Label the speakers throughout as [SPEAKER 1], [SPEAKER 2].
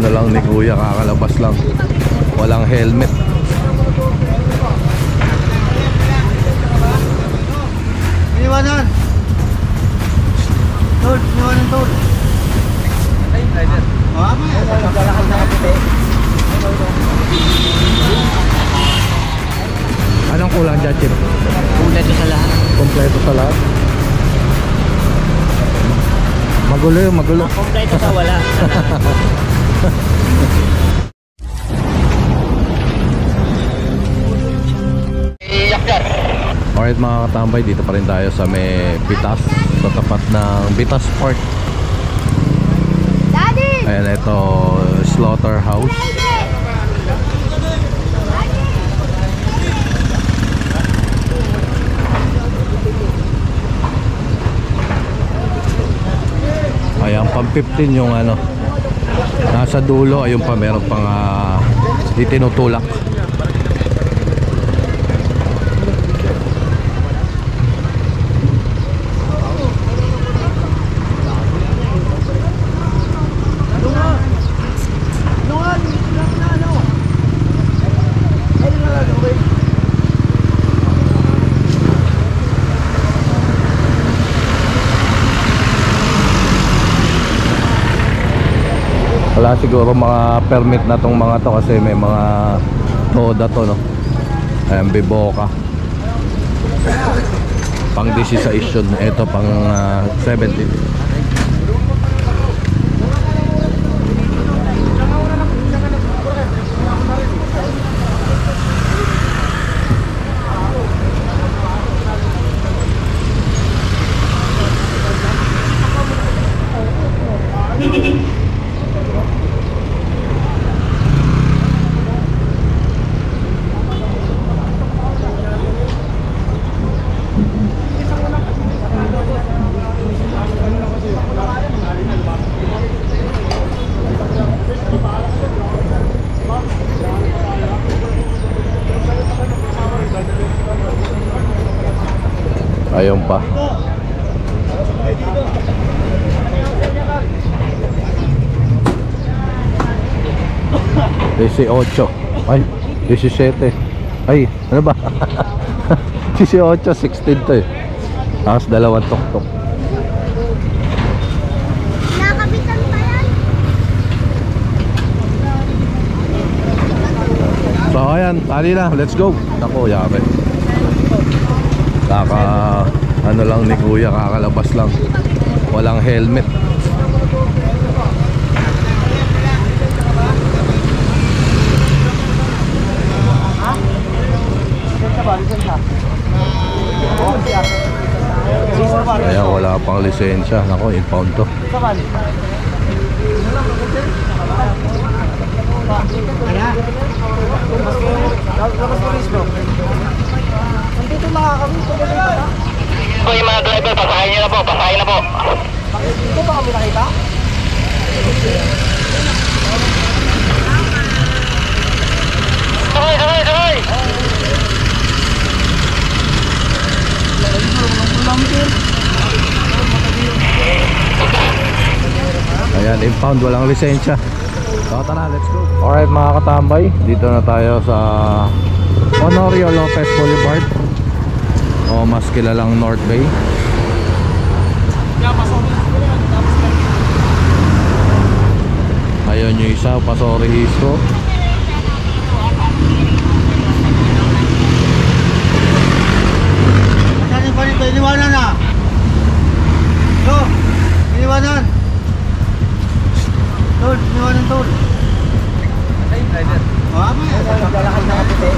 [SPEAKER 1] ano lang ni kuya, kakalabas lang, walang helmet.
[SPEAKER 2] Iniwanan tol, iniwanan tol. Ay, rider. Lalakad na kaputi.
[SPEAKER 1] Anong kulang dyan, Chip?
[SPEAKER 2] Kompleto sa lahat.
[SPEAKER 1] Kompleto sa lahat. Magulo yun, magulo.
[SPEAKER 2] Kompleto sa wala.
[SPEAKER 1] Alright mga katambay, dito pa rin tayo sa may Bitas, sa tapat ng Bitas Park.
[SPEAKER 3] Daddy!
[SPEAKER 1] Ayan, ito slaughterhouse. Ayan, pang 15 yung ano, nasa dulo. Ayun pa, meron pang itinutulak. Wala siguro mga permit na tong mga to kasi may mga toda to, no? Ayan, Biboka. Pang 16 yun. Ito pang 17. Ayun pa. $18. Ay, 17. Ay, ano ba? 18, 16 to eh. Tapos dalawang tok-tok.
[SPEAKER 3] Nakabitan pa yan?
[SPEAKER 1] So ayan, tali na, let's go. Ako, yabe. Ano lang ni kuya, kakalabas lang, walang helmet. Kaya wala pang lisensya. Nako, impound to.
[SPEAKER 2] Nandito mga kami.
[SPEAKER 4] So yung mga driver, pasahin nyo na po, pasahin na po.
[SPEAKER 2] Dito pa kami nakita?
[SPEAKER 4] Sakay, sakay, sakay!
[SPEAKER 1] Ayan, impound, walang lisensya. So tara, let's go. Alright mga katambay, dito na tayo sa Honorio Lopez Boulevard, o mas kilalang North Bay. Ayun yung isa, Pasori Istro.
[SPEAKER 2] Saan yung panito? Iniwanan na! Ito! Iniwanan! Tol, iniwanan tol! Ay, rider. Lalakad na kaputi.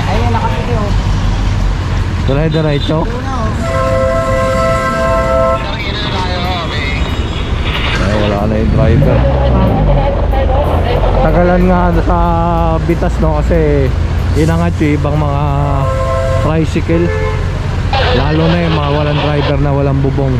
[SPEAKER 2] Ay, lalakad kaputi oh.
[SPEAKER 1] Diretso. Ay, wala na yung driver. Tagalan nga sa Bitas, no, kasi inangat yung ibang mga tricycle, lalo na yung mga walang driver na walang bubong.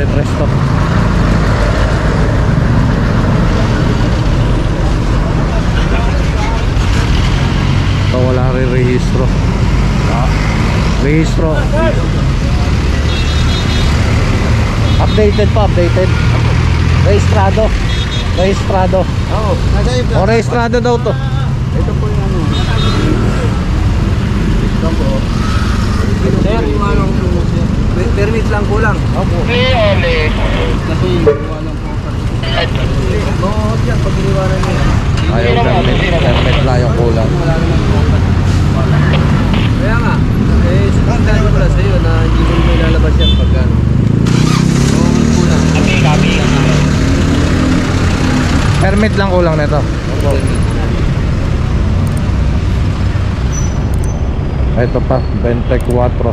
[SPEAKER 1] 23 to. So wala rin rehistro. Rehistro. Updated pa, updated. Rehistrado. Rehistrado.
[SPEAKER 2] Oo.
[SPEAKER 1] O rehistrado daw to.
[SPEAKER 2] Ito po yung ano. Ito po. Sir, yung anong permit lang kulang. Opo. Kasi yung anong po. Oo, yan. Pag iniwanan nyo.
[SPEAKER 1] Ayaw permit. Permit lang yung kulang.
[SPEAKER 2] Wala naman po. Kaya nga. Eh, sabihin ko pala sa'yo na hindi mo may lalabas yan pagka. Oo, kulang.
[SPEAKER 1] Permit lang kulang nito. Ito pa, 24.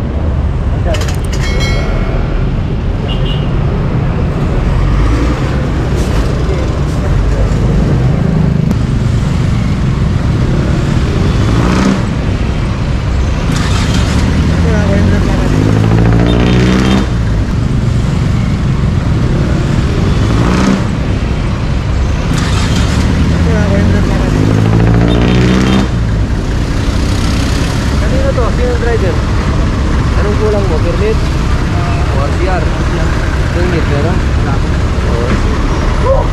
[SPEAKER 2] Kanino to? Sino yung driver? Anong kulang mo? Permit? O RCR? Permit, meron? Oo.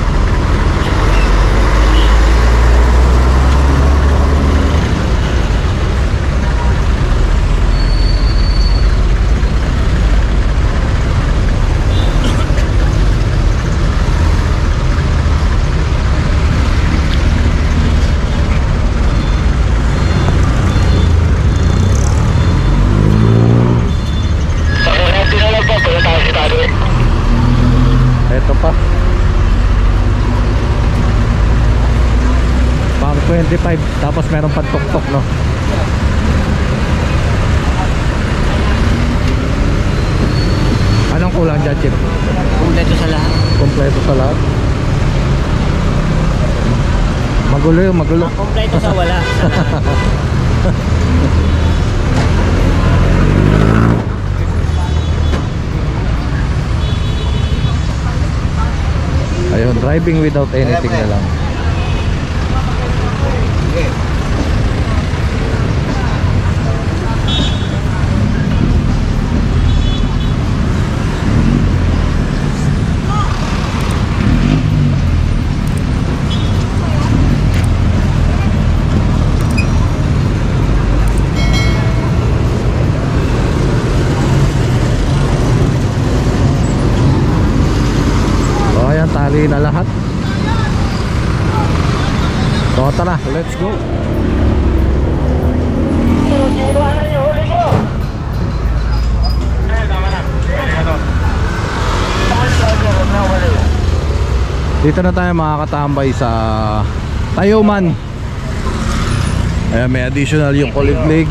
[SPEAKER 1] Ito pa. Pang 25. Tapos meron pa tok-tok, no? Anong kulang dyan, Chip?
[SPEAKER 2] Kompleto sa lahat.
[SPEAKER 1] Kompleto sa lahat. Magulo yun, magulo.
[SPEAKER 2] Kompleto sa wala. Sa lahat.
[SPEAKER 1] Ayun, driving without anything na lang. So ayan, tali na lahat. So tara, let's go. Dito na tayo makakatambay sa Tayuman. Ayan, may additional yung kuliglig.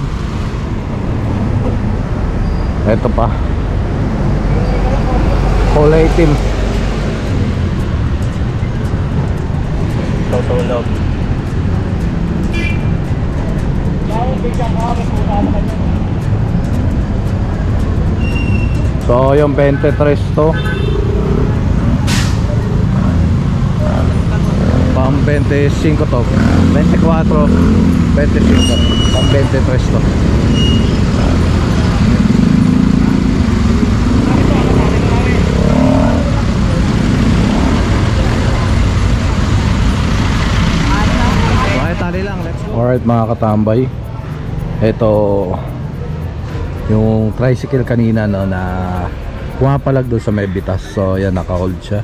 [SPEAKER 1] Ito pa, kulay itim.
[SPEAKER 2] Tutulog.
[SPEAKER 1] So yung 23 to, pang 25 to, 24, 25, pang 23 to. Alright mga katambay, ito yung tricycle kanina, no, na pumapalag doon sa may bitas. So yan, naka-hold siya.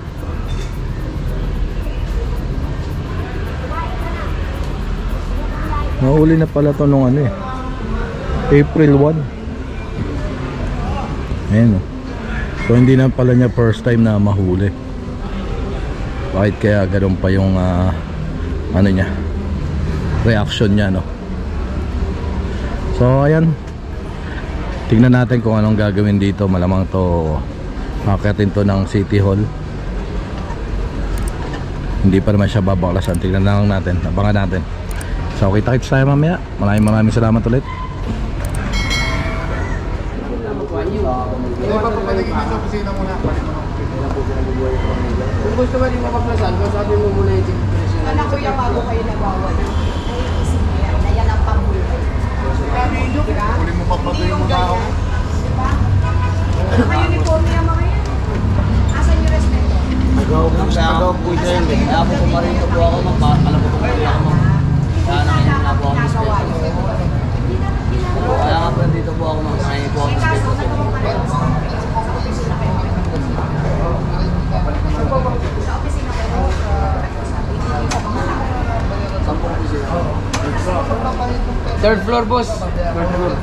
[SPEAKER 1] Nahuli na pala to nung ano April 1. Ayan, no. So hindi na pala niya first time na mahuli. Bakit kaya ganun pa yung ano niya, reaction niya, no? So ayan, tingnan natin kung anong gagawin dito. Malamang to akitin to ng City Hall. Hindi pa naman siya babaklasan. Tingnan na lang natin, abangan natin. So kita-kits tayo mamaya. Maraming salamat ulit.
[SPEAKER 2] Papapaligin sa opisina muna. Kailan po pinag-ubuhay yung pamilya? Kung gusto ba din makaplasan, sabi mo muna yung presyo na.
[SPEAKER 5] Anak ko yung bago kayo nagawa na isip mo yan, na yan ang pamulay. Pero yung
[SPEAKER 6] Huli mo papatuloy mo na ako.
[SPEAKER 5] diba? Mga uniform niya mga yan. Asan yung respeto?
[SPEAKER 2] Nagawa po siya yun. Kaya po pumarito po ako, alam ko pumarito ako. Kaya nakinig na po ako ng
[SPEAKER 5] Nagawa
[SPEAKER 2] respeto.
[SPEAKER 5] yun.
[SPEAKER 2] Kaya nga po nandito po ako, makasangin po ako ng
[SPEAKER 5] Kaso
[SPEAKER 2] respeto.
[SPEAKER 5] ano mo kayo sa opisina kayo? Sa opisina kayo?
[SPEAKER 2] Sampung pisina.
[SPEAKER 7] Third floor, boss. Third floor.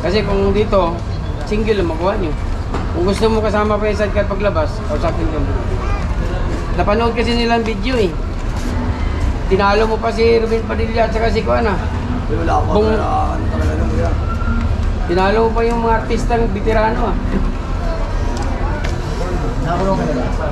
[SPEAKER 7] Kasi kung dito, single lang makuha nyo. Kung gusto mo kasama pa yung sidecar paglabas, kausapin ko. Napanood kasi nilang video eh. Tinalo mo pa si Ruben Padilla at saka si Kuana.
[SPEAKER 2] Wala ako
[SPEAKER 7] Bung-
[SPEAKER 2] pala, ano talaga naman yan.
[SPEAKER 7] Tinalo mo pa yung mga artistang veterano ah.
[SPEAKER 2] Nakakulong ka na ba?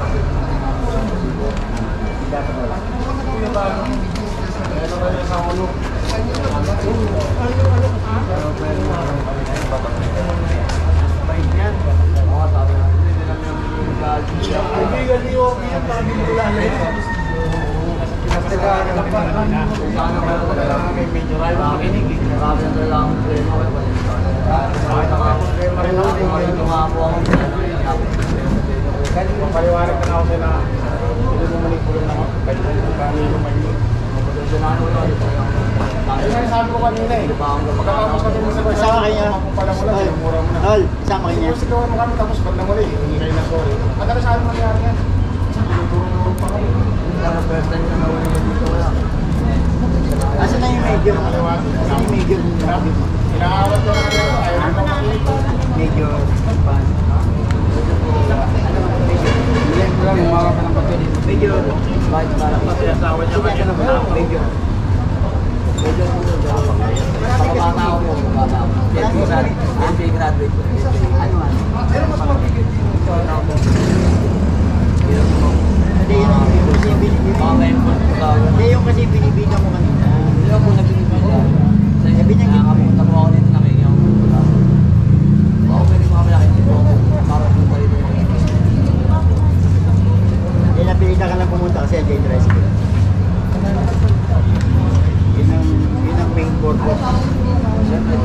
[SPEAKER 6] Kaibigan ni Oki yan, sabi mo lang eh. Paliwanag ka na ako sila. Hindi mo manipulan ako. Kahit kung kanino man yun. Sabi ko kanina eh. Pagkatapos natin mo sa
[SPEAKER 8] Sama kanya.
[SPEAKER 6] pala mo lang, mura mo na.
[SPEAKER 8] Hal, sama kanya.
[SPEAKER 6] Yung sigawan mo kami tapos pag namuli, hindi kayo na sorry. Madalas saan mangyari yan? Tinuturo-turo pa kayo.
[SPEAKER 8] Asa na yung medium? Asa yung medium?
[SPEAKER 6] Inaawat ko na lang, ayaw mo pa makikita.
[SPEAKER 8] Medium.
[SPEAKER 7] Hindi ko lang umawa ka ng papel.
[SPEAKER 8] Medium. Bakit parang
[SPEAKER 2] Pinasawa niya kanya na ba?
[SPEAKER 8] medium?
[SPEAKER 2] Pakabata ako po, pakabata ako. MBA graduate ko.
[SPEAKER 8] Ano ano?
[SPEAKER 6] Pero mas mabigit yung
[SPEAKER 8] Hindi yun ang kasi binibida.
[SPEAKER 2] Mga ngayon po,
[SPEAKER 8] Hindi yung kasi binibida mo kanina.
[SPEAKER 2] hindi ako nagbibigay.
[SPEAKER 8] Sabi niya,
[SPEAKER 2] Nakakapunta po ako dito, nakikinig ako. Baka pwede mo kami nakikinig po ako. Para po kayo dito.
[SPEAKER 8] Hindi napilita ka lang pumunta kasi LJ Tricycle. Yun ang main purpose.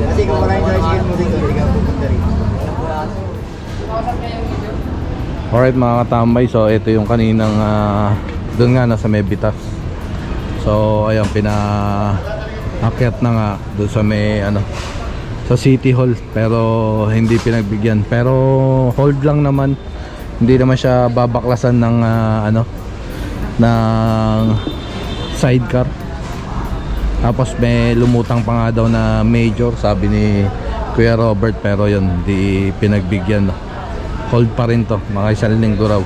[SPEAKER 8] Kasi kung wala yung tricycle mo dito, hindi ka pupunta rin.
[SPEAKER 1] Alright mga katambay, so ito yung kaninang doon nga nasa Mebitas. So ayun, pinaakyat na nga doon sa may sa City Hall, pero hindi pinagbigyan. Pero hold lang naman, hindi naman siya babaklasan ng ng sidecar. Tapos may lumutang pa nga daw na major, sabi ni Kuya Robert, pero yun, hindi pinagbigyan. Hold pa rin to, mga isang linggo raw.